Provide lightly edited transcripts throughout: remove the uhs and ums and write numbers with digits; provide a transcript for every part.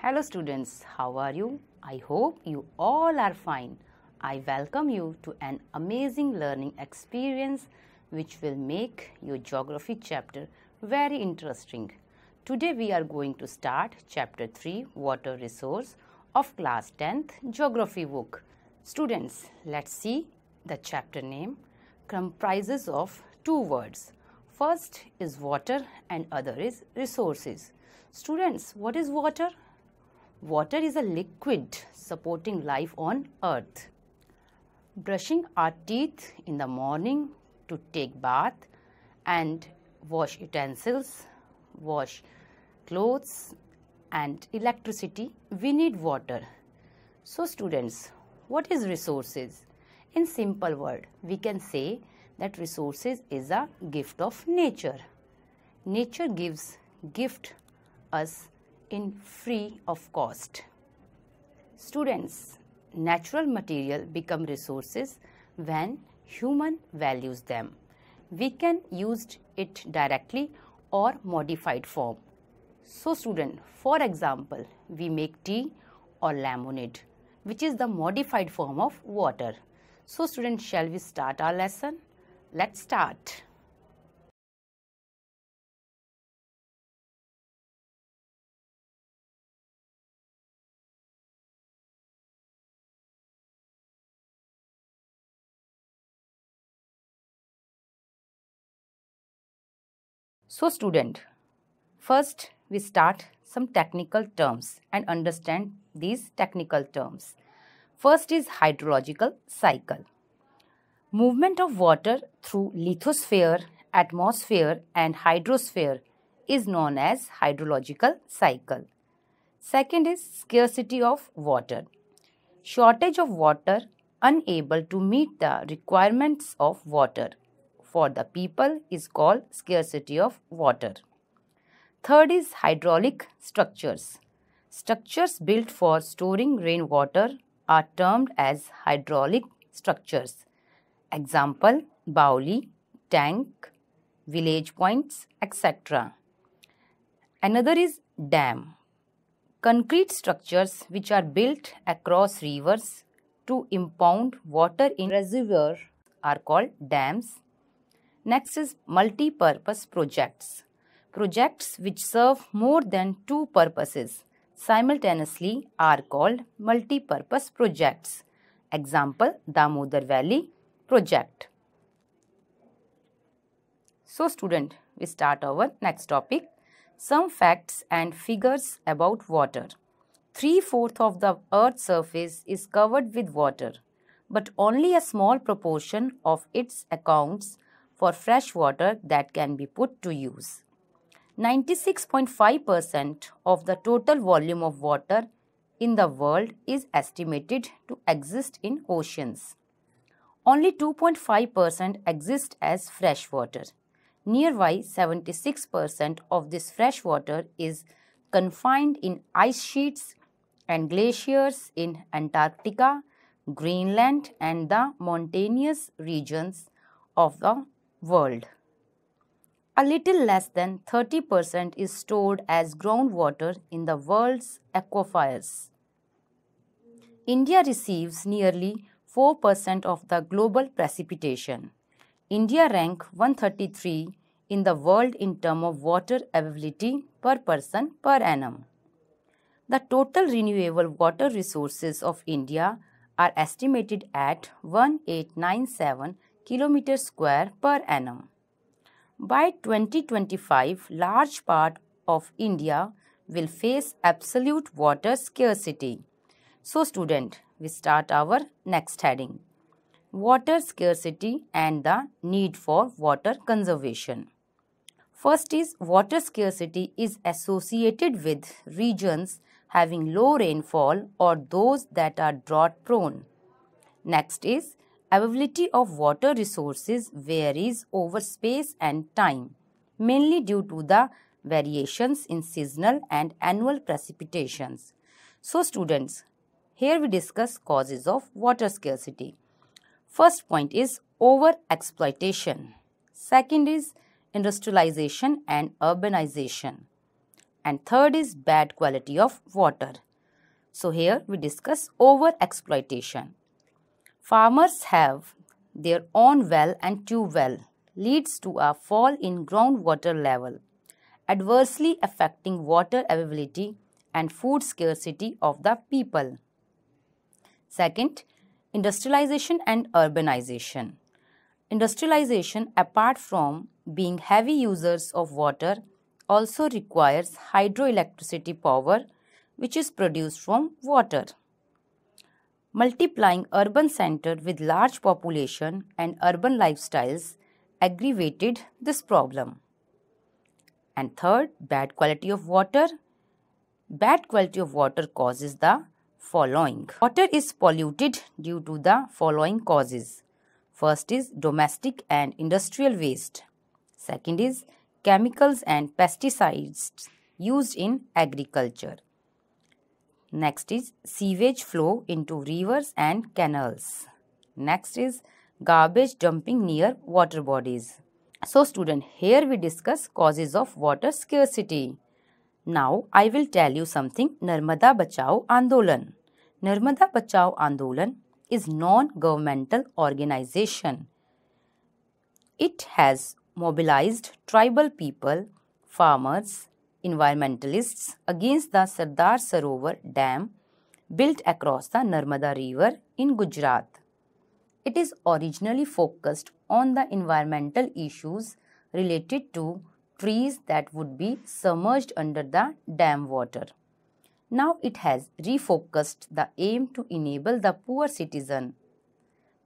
Hello students, how are you? I hope you all are fine. I welcome you to an amazing learning experience which will make your geography chapter very interesting. Today we are going to start chapter 3 water resource of class 10th geography book. Students, let's see the chapter name comprises of two words. First is water and other is resources. Students, what is water? Water is a liquid supporting life on earth. Brushing our teeth in the morning to take bath and wash utensils, wash clothes and electricity, we need water. So students, what is resources? In simple word, we can say that resources is a gift of nature. Nature gives gift us in free of cost. Students, natural material become resources when human values them. We can use it directly or modified form. So student, for example, we make tea or lemonade, which is the modified form of water. So students, shall we start our lesson? Let's start. So student, first we start some technical terms and understand these technical terms. First is hydrological cycle. Movement of water through lithosphere, atmosphere and hydrosphere is known as hydrological cycle. Second is scarcity of water. Shortage of water, unable to meet the requirements of water for the people is called scarcity of water. Third is hydraulic structures. Structures built for storing rainwater are termed as hydraulic structures. Example, Bauli, tank, village points, etc. Another is dam. Concrete structures which are built across rivers to impound water in reservoir are called dams. Next is multi-purpose projects. Projects which serve more than two purposes simultaneously are called multi-purpose projects. Example, Damodar Valley project. So student, we start our next topic. Some facts and figures about water. 3/4 of the earth's surface is covered with water, but only a small proportion of its accounts for fresh water that can be put to use. 96.5% of the total volume of water in the world is estimated to exist in oceans. Only 2.5% exist as fresh water. Nearby 76% of this fresh water is confined in ice sheets and glaciers in Antarctica, Greenland and the mountainous regions of the world. A little less than 30% is stored as groundwater in the world's aquifers. India receives nearly 4% of the global precipitation. India ranks 133 in the world in terms of water availability per person per annum. The total renewable water resources of India are estimated at 1897 km square per annum. By 2025, large part of India will face absolute water scarcity. So student, we start our next heading. Water scarcity and the need for water conservation. First is water scarcity is associated with regions having low rainfall or those that are drought prone. Next is availability of water resources varies over space and time, mainly due to the variations in seasonal and annual precipitations. So students, here we discuss causes of water scarcity. First point is over-exploitation. Second is industrialization and urbanization. And third is bad quality of water. So here we discuss over-exploitation. Farmers have their own well and tube well, leads to a fall in groundwater level, adversely affecting water availability and food scarcity of the people. Second, industrialization and urbanization. Industrialization, apart from being heavy users of water, also requires hydroelectricity power, which is produced from water. Multiplying urban centers with large population and urban lifestyles aggravated this problem. And third, bad quality of water. Bad quality of water causes the following. Water is polluted due to the following causes. First is domestic and industrial waste. Second is chemicals and pesticides used in agriculture. Next is sewage flow into rivers and canals. Next is garbage dumping near water bodies. So student, here we discuss causes of water scarcity. Now I will tell you something. Narmada Bachao Andolan. Narmada Bachao Andolan is non-governmental organization. It has mobilized tribal people, farmers, environmentalists against the Sardar Sarovar Dam built across the Narmada River in Gujarat. It is originally focused on the environmental issues related to trees that would be submerged under the dam water. Now it has refocused the aim to enable the poor citizen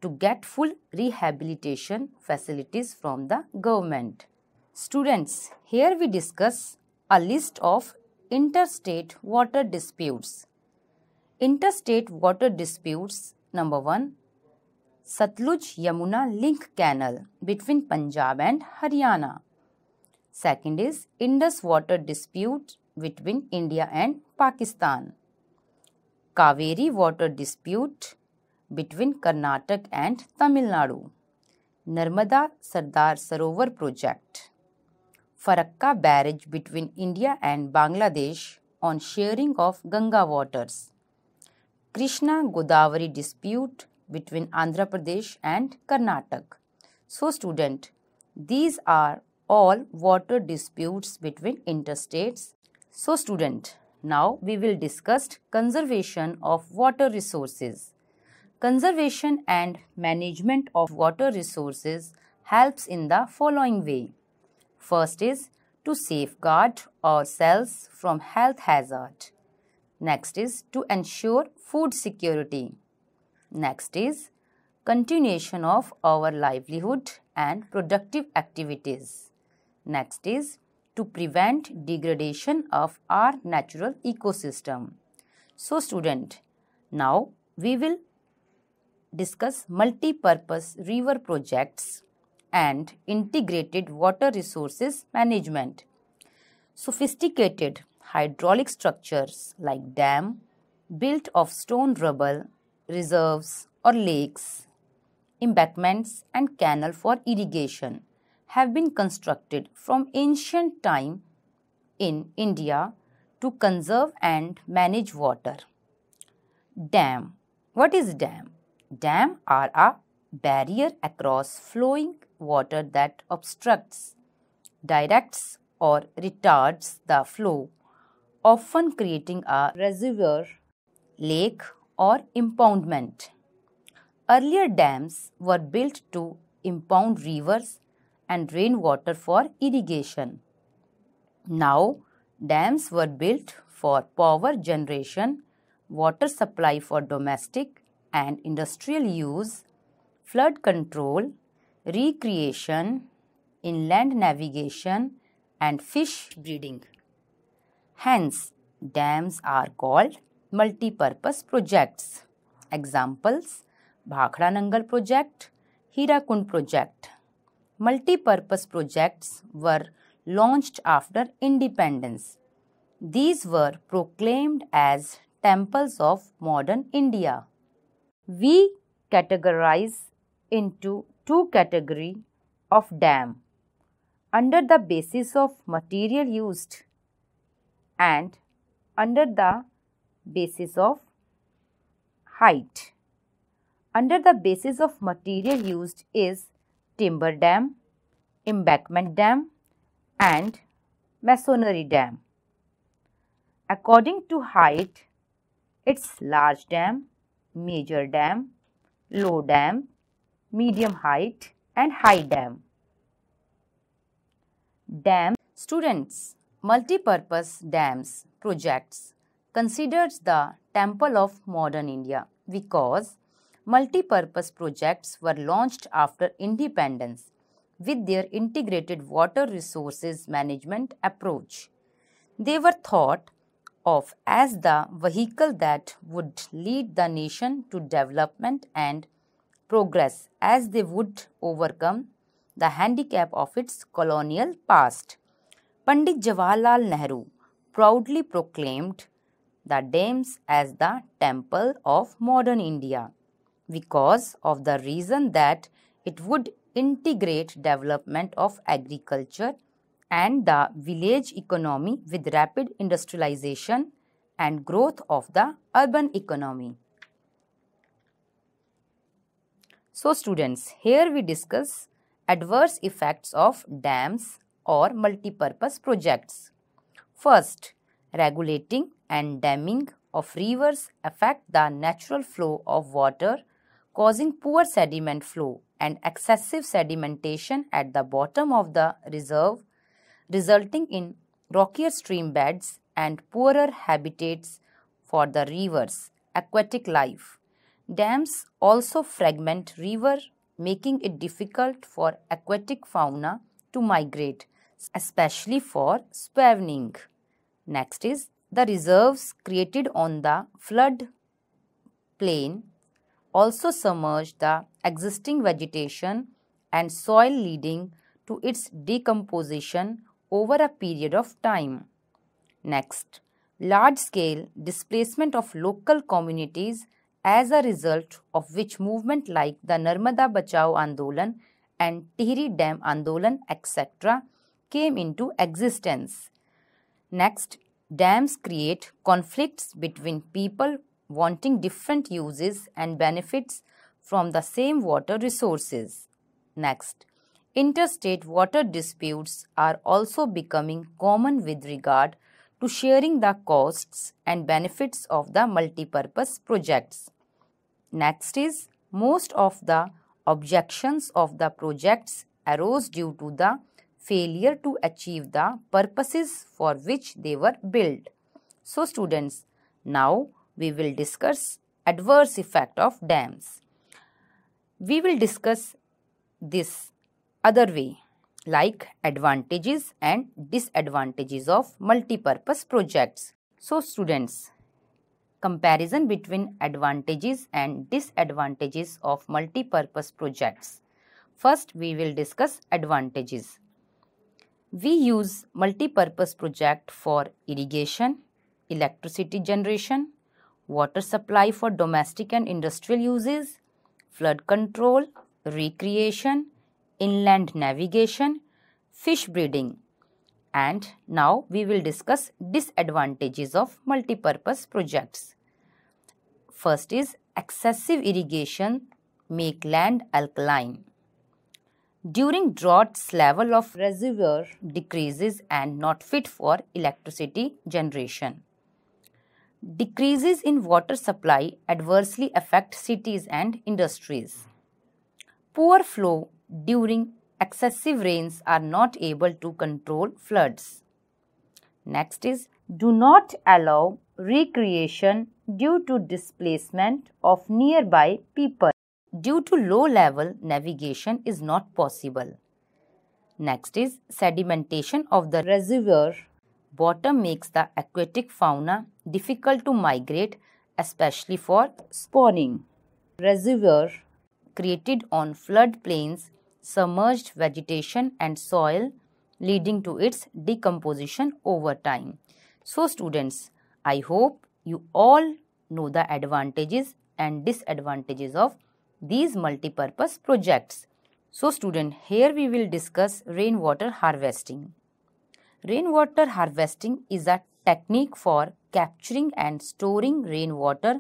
to get full rehabilitation facilities from the government. Students, here we discuss a list of interstate water disputes. Interstate water disputes, number 1, Satluj-Yamuna Link Canal between Punjab and Haryana. Second is Indus water dispute between India and Pakistan. Kaveri water dispute between Karnataka and Tamil Nadu. Narmada Sardar Sarovar project. Farakka barrage between India and Bangladesh on sharing of Ganga waters. Krishna Godavari dispute between Andhra Pradesh and Karnataka. So student, these are all water disputes between interstates. So student, now we will discuss conservation of water resources. Conservation and management of water resources helps in the following way. First is to safeguard ourselves from health hazard. Next is to ensure food security. Next is continuation of our livelihood and productive activities. Next is to prevent degradation of our natural ecosystem. So student, now we will discuss multi-purpose river projects and integrated water resources management. Sophisticated hydraulic structures like dam built of stone rubble, reserves or lakes, embankments and canal for irrigation have been constructed from ancient time in India to conserve and manage water. Dam. What is dam? Dam are a barrier across flowing water that obstructs, directs or retards the flow, often creating a reservoir, lake or impoundment. Earlier dams were built to impound rivers and rainwater for irrigation. Now, dams were built for power generation, water supply for domestic and industrial use, flood control, recreation, inland navigation, and fish breeding. Hence, dams are called multi-purpose projects. Examples: Bhakhra Nangal project, Hirakund project. Multi-purpose projects were launched after independence. These were proclaimed as temples of modern India. We categorize into two categories of dam under the basis of material used and under the basis of height. Under the basis of material used is timber dam, embankment dam and masonry dam. According to height, it's large dam, major dam, low dam, medium height and high dam. Dam students, multi-purpose dams projects considers the temple of modern India because multi-purpose projects were launched after independence with their integrated water resources management approach. They were thought of as the vehicle that would lead the nation to development and progress as they would overcome the handicap of its colonial past. Pandit Jawaharlal Nehru proudly proclaimed the dams as the temple of modern India because of the reason that it would integrate development of agriculture and the village economy with rapid industrialization and growth of the urban economy. So students, here we discuss adverse effects of dams or multi-purpose projects. First, regulating and damming of rivers affect the natural flow of water, causing poor sediment flow and excessive sedimentation at the bottom of the reserve, resulting in rockier stream beds and poorer habitats for the rivers' aquatic life. Dams also fragment river, making it difficult for aquatic fauna to migrate, especially for spawning. Next is the reserves created on the flood plain also submerge the existing vegetation and soil, leading to its decomposition over a period of time. Next, large-scale displacement of local communities as a result of which movement like the Narmada Bachao Andolan and Tihri Dam Andolan etc. came into existence. Next, dams create conflicts between people wanting different uses and benefits from the same water resources. Next, interstate water disputes are also becoming common with regard to sharing the costs and benefits of the multipurpose projects. Next is, most of the objections of the projects arose due to the failure to achieve the purposes for which they were built. So students, now we will discuss adverse effect of dams. We will discuss this other way, like advantages and disadvantages of multipurpose projects. So students, comparison between advantages and disadvantages of multipurpose projects. First, we will discuss advantages. We use multipurpose project for irrigation, electricity generation, water supply for domestic and industrial uses, flood control, recreation, inland navigation, fish breeding. And now we will discuss disadvantages of multipurpose projects. First is excessive irrigation make land alkaline. During droughts, level of reservoir decreases and not fit for electricity generation. Decreases in water supply adversely affect cities and industries. Poor flow during excessive rains are not able to control floods. Next is, do not allow recreation due to displacement of nearby people. Due to low level, navigation is not possible. Next is, sedimentation of the reservoir bottom makes the aquatic fauna difficult to migrate, especially for spawning. Reservoir created on flood plains submerged vegetation and soil, leading to its decomposition over time. So students, I hope you all know the advantages and disadvantages of these multipurpose projects. So student, here we will discuss rainwater harvesting. Rainwater harvesting is a technique for capturing and storing rainwater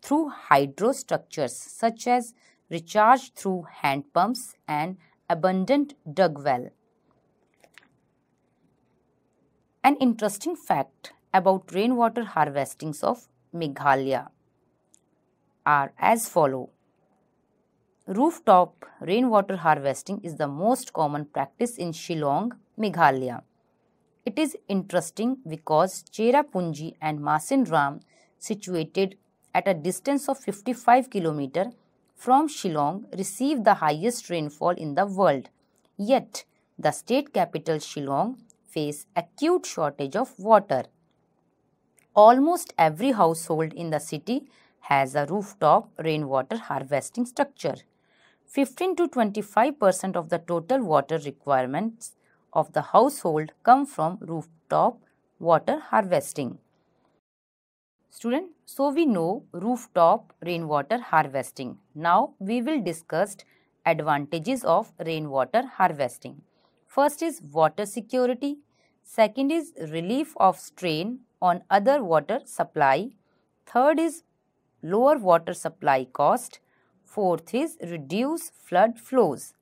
through hydrostructures such as recharge through hand pumps and abundant dug well. An interesting fact about rainwater harvestings of Meghalaya are as follow. Rooftop rainwater harvesting is the most common practice in Shillong, Meghalaya. It is interesting because Cherrapunji and Masinram, situated at a distance of 55 km from Shillong, receive the highest rainfall in the world. Yet, the state capital Shillong face acute shortage of water. Almost every household in the city has a rooftop rainwater harvesting structure. 15 to 25% of the total water requirements of the household come from rooftop water harvesting. Student, so we know rooftop rainwater harvesting. Now we will discuss advantages of rainwater harvesting. First is water security. Second is relief of strain on other water supply. Third is lower water supply cost. Fourth is reduce flood flows.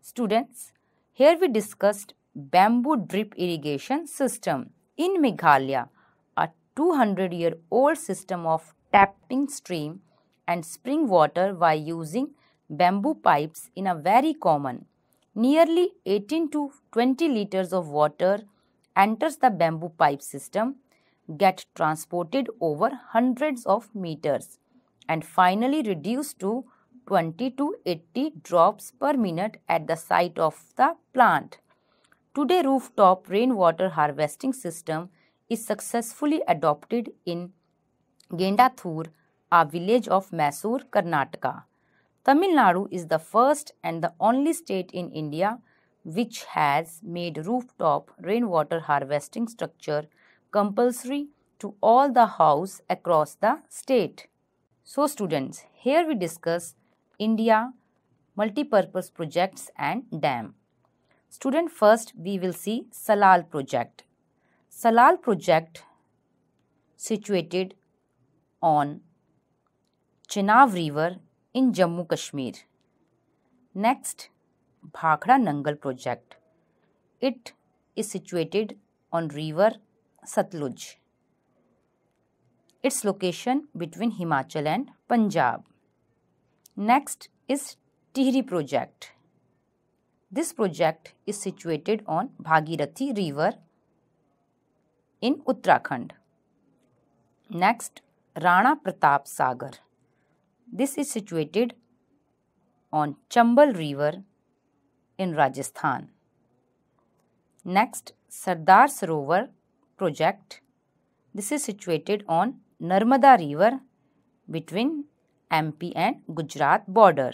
Students, here we discussed bamboo drip irrigation system. In Meghalaya, a 200-year-old system of tapping stream and spring water by using bamboo pipes in a very common. Nearly 18 to 20 liters of water enters the bamboo pipe system, get transported over hundreds of meters and finally reduced to 20 to 80 drops per minute at the site of the plant. Today, rooftop rainwater harvesting system is successfully adopted in Gendathur, a village of Mysore, Karnataka. Tamil Nadu is the first and the only state in India which has made rooftop rainwater harvesting structure compulsory to all the houses across the state. So students, here we discuss India multipurpose projects and dam. Student, first we will see Salal project. Salal project situated on Chenab river in Jammu Kashmir. Next, Bhakra Nangal project. It is situated on river Satluj. Its location between Himachal and Punjab. Next is Tihri project. This project is situated on Bhagirathi river in Uttarakhand. Next, Rana Pratap Sagar. This is situated on Chambal river in Rajasthan. Next, Sardar Sarovar project. This is situated on Narmada river between MP and Gujarat border.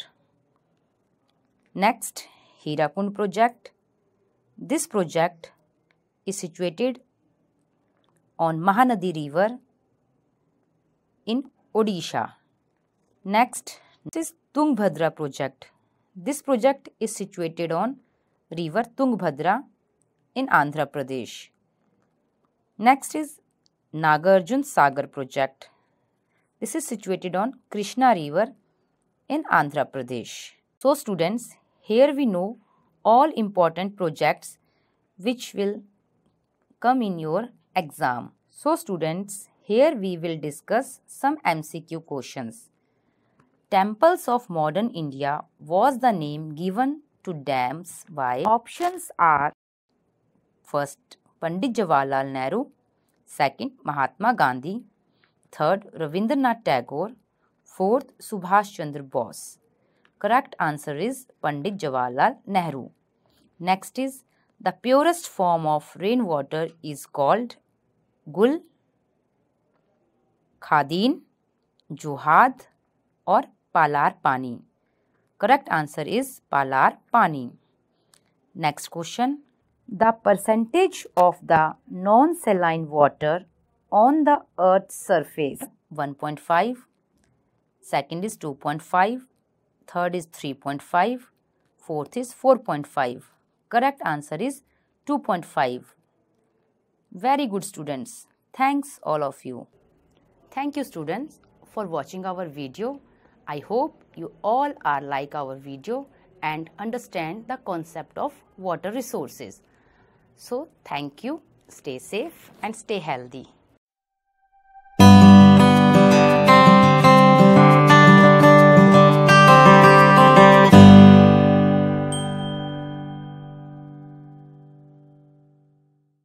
Next, Hirakund project. This project is situated on Mahanadi river in Odisha. Next, this is Tungbhadra project. This project is situated on river Tungbhadra in Andhra Pradesh. Next is Nagarjun Sagar project. This is situated on Krishna river in Andhra Pradesh. So students, here we know all important projects which will come in your exam. So students, here we will discuss some MCQ questions. Temples of modern India was the name given to dams by. Options are first Pandit Jawaharlal Nehru, second Mahatma Gandhi, third Rabindranath Tagore, fourth Subhash Chandra Bose. Correct answer is Pandit Jawaharlal Nehru. Next is the purest form of rainwater is called Gul, Khadin, Johad or Palar Pani. Correct answer is Palar Pani. Next question. The percentage of the non-saline water on the Earth's surface 1.5, second is 2.5, third is 3.5, fourth is 4.5. Correct answer is 2.5. Very good students. Thanks all of you. Thank you students for watching our video. I hope you all are like our video and understand the concept of water resources. So thank you, stay safe and stay healthy.